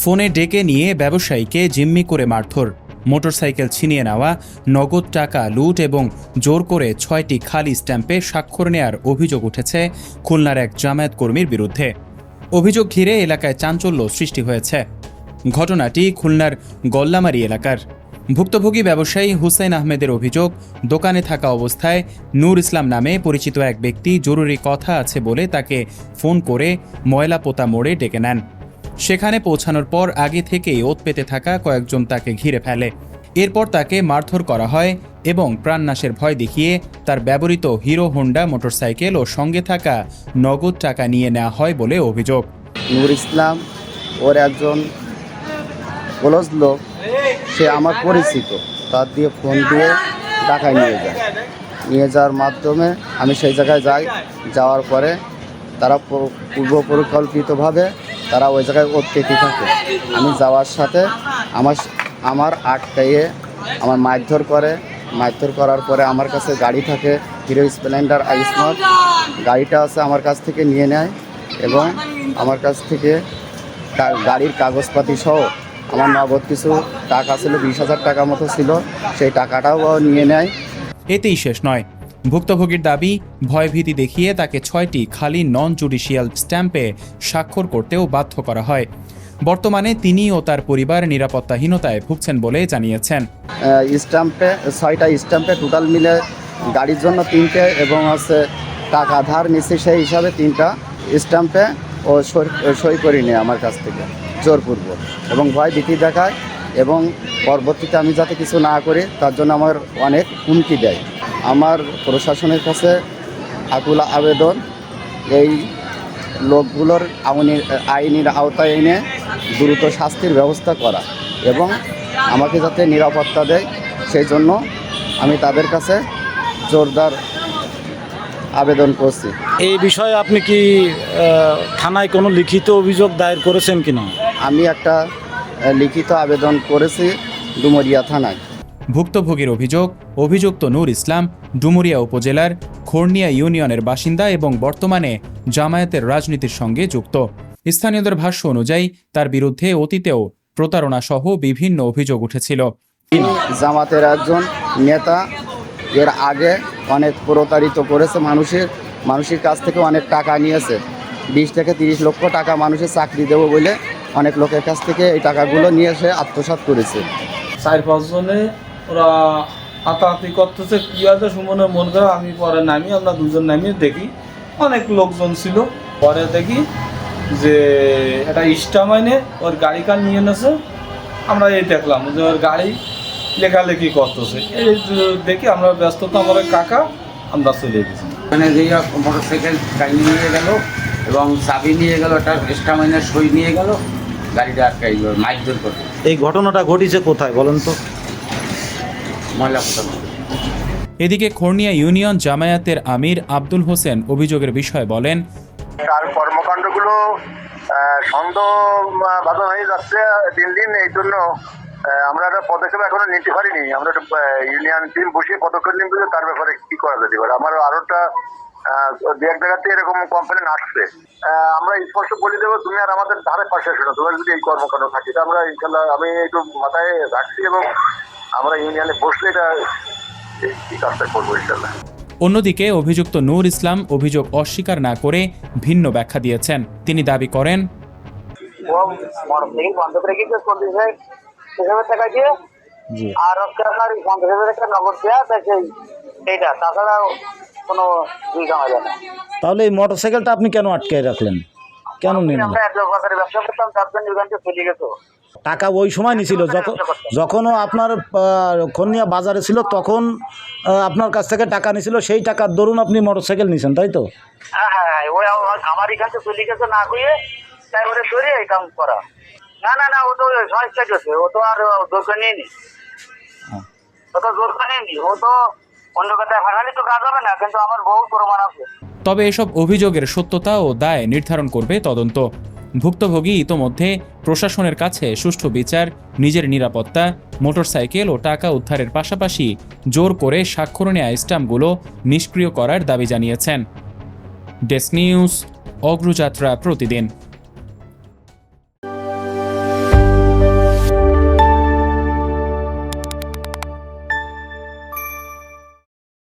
ফোনে ডেকে নিয়ে ব্যবসায়ীকে জিম্মি করে মারধর, মোটরসাইকেল ছিনিয়ে নেওয়া, নগদ টাকা লুট এবং জোর করে ৬টি খালি স্ট্যাম্পে স্বাক্ষর নেয়ার অভিযোগ উঠেছে খুলনার এক জামায়াত কর্মীর বিরুদ্ধে। অভিযোগ ঘিরে এলাকায় চাঞ্চল্য সৃষ্টি হয়েছে। ঘটনাটি খুলনার গল্লামারী এলাকার। ভুক্তভোগী ব্যবসায়ী হুসাইন আহমেদের অভিযোগ, দোকানে থাকা অবস্থায় নূর ইসলাম নামে পরিচিত এক ব্যক্তি জরুরি কথা আছে বলে তাকে ফোন করে ময়লাপোতা মোড়ে ডেকে নেন। সেখানে পৌঁছানোর পর আগে থেকেই ওত পেতে থাকা কয়েকজন তাকে ঘিরে ফেলে। এরপর তাকে মারধর করা হয় এবং প্রাণনাশের ভয় দেখিয়ে তার ব্যবহৃত হিরো হোন্ডা মোটরসাইকেল ও সঙ্গে থাকা নগদ টাকা নিয়ে নেওয়া হয় বলে অভিযোগ। নূর ইসলাম ওর একজন ক্লোজ লোক, সে আমার পরিচিত, তার দিয়ে ফোন দিয়ে ঢাকায় নিয়ে যাওয়ার মাধ্যমে আমি সেই জায়গায় যাই। যাওয়ার পরে তারা পূর্ব পরিকল্পিতভাবে তারা ওই জায়গায় ওত পেতে থাকে। আমি যাওয়ার সাথে আমার আটকাইয়ে আমার মারধর করার পরে আমার কাছে গাড়ি থাকে, হিরো স্প্লেন্ডার আইসমট গাড়িটা আছে, আমার কাছ থেকে নিয়ে নেয় এবং আমার কাছ থেকে গাড়ির কাগজপাতি সহ আমার নগদ কিছু টাকা ছিল, 20,000 টাকা মতো ছিল, সেই টাকাটাও নিয়ে নেয়। এতেই শেষ নয়, ভুক্তভোগীর দাবি, ভয়ভীতি দেখিয়ে তাকে 6টি খালি নন জুডিশিয়াল স্ট্যাম্পে স্বাক্ষর করতেও বাধ্য করা হয়। বর্তমানে তিনি ও তার পরিবার নিরাপত্তাহীনতায় ভুগছেন বলে জানিয়েছেন। 6টা স্ট্যাম্পে টোটাল মিলে গাড়ির জন্য 3টে এবং আছে টাকা ধার নিচ্ছে সেই হিসাবে 3টা স্ট্যাম্পে ও সই করে নেয় আমার কাছ থেকে জোরপূর্বক এবং ভয় ভীতি দেখায় এবং পরবর্তীতে আমি যাতে কিছু না করি তার জন্য আমার অনেক হুমকি দেয়। আমার প্রশাসনের কাছে আকুল আবেদন, এই লোকগুলোর আইনের আওতায় এনে দ্রুত শাস্তির ব্যবস্থা করা এবং আমাকে যাতে নিরাপত্তা দেয়, সেই জন্য আমি তাদের কাছে জোরদার আবেদন করছি। এই বিষয়ে আপনি কি থানায় কোনো লিখিত অভিযোগ দায়ের করেছেন কিনা? আমি একটা লিখিত আবেদন করেছি ডুমুরিয়া থানায়। ভুক্তভোগীর অভিযোগ, অভিযুক্ত নূর ইসলাম ডুমুরিয়া উপজেলার খোরনিয়া ইউনিয়নের বাসিন্দা এবং বর্তমানে জামায়াতের রাজনীতির সঙ্গে যুক্ত। স্থানীয়দের ভাষ্য অনুযায়ী তার বিরুদ্ধে অতীতেও প্রতারণা সহ বিভিন্ন অভিযোগ উঠেছিল। জামাতের একজন নেতা, এর আগে অনেক প্রতারিত করেছে, মানুষের কাছ থেকে অনেক টাকা নিয়েছে, 20 থেকে 30 লক্ষ টাকা মানুষের চাকরি দেবো বলে অনেক লোকের কাছ থেকে এই টাকাগুলো নিয়ে এসে আত্মসাৎ করেছে। 4-5 জনে ওরা হাতাহাতি করতেছে, কী আছে সুমনের মন খারাপ। আমি পরে নামি, আমরা দুজন নামিয়ে দেখি অনেক লোকজন ছিল। পরে দেখি যে একটা স্টামাইনে ওর গাড়ি কার নিয়ে নেছে। আমরা এই দেখলাম যে ওর গাড়ি লেখালেখি করতেছে, এই দেখি আমরা ব্যস্ততা আমার কাকা, আমরা চলে গেছি। মানে যে মোটরসাইকেল গাড়ি নিয়ে গেল এবং চাবি নিয়ে গেল, একটা স্টামাইনের সই নিয়ে গেল, গাড়িটা আটকাই মারধর করে। এই ঘটনাটা ঘটেছে কোথায় বলেন তো? ময়লাপোতা। এদিকে খোরনিয়া ইউনিয়ন জামায়াতের আমির আব্দুল হোসেন অভিযোগের বিষয়ে বলেন, তার কর্মকাণ্ডগুলো সন্দেহভাজন হয়ে যাচ্ছে দিন দিন। এই জন্য আমরা একটা পদক্ষেপ এখনো নিতে পারিনি। আমরা ইউনিয়ন টিম বসিয়ে পদক্ষেপ নিতে, তার ব্যাপারে কি করা যেতে পারে। আমার আরো একটা 2-1 জায়গাতে এরকম কমপ্লেন আসছে। আমরা স্পষ্ট বলে দেবো, তুমি আর আমাদের ধারে পাশে আসো না, তোমার যদি এই কর্মকাণ্ড থাকে। আমরা ইনশাল্লাহ আমি একটু মাথায় রাখছি এবং আমরা ইউনিয়নে বসলে এটা এই কাজটা করবো ইনশাল্লাহ। অন্যদিকে অভিযুক্ত নূর ইসলাম অভিযোগ অস্বীকার না করে ভিন্ন ব্যাখ্যা দিয়েছেন। তিনি দাবি করেন, আর আপনার 50,000 টাকা নগদ দেওয়া, সেইটা তাছাড়া কোনো দুই কামাই না। তাহলে এই মোটরসাইকেলটা আপনি কেন আটকে রাখলেন? কেন নিলেন? আমরা এক লোকের ব্যবসা করতাম, তার জন্য ওখানে চলে গেছে। টাকা ওই সময় নিছিল যখনও আপনার খোরনিয়া বাজারে ছিল, তখন আপনার কাছ থেকে টাকা নিছিল, সেই টাকার দরুন আপনি মোটরসাইকেল নিছেন, তাই তো? হ্যাঁ, ওই আমার এখান থেকে চলে গেছে না হয়ে, তাই ওরে ধরে এই কাম করা। না, ও তো সহায়তা গেছে, ও তো আর দরকার নেই, ও তো দরকার নেই, ও তো অন্য কথায় ফাঁসালি তো কাজ হবে না, কিন্তু আমার বহু প্রমাণ আছে। তবে এসব অভিযোগের সত্যতা ও দায় নির্ধারণ করবে তদন্ত। ভুক্তভোগী ইতোমধ্যে প্রশাসনের কাছে সুষ্ঠু বিচার, নিজের নিরাপত্তা, মোটরসাইকেল ও টাকা উদ্ধারের পাশাপাশি জোর করে স্বাক্ষর নেওয়া স্ট্যাম্পগুলো নিষ্ক্রিয় করার দাবি জানিয়েছেন। ডেস্ক নিউজ, অগ্রযাত্রা প্রতিদিন।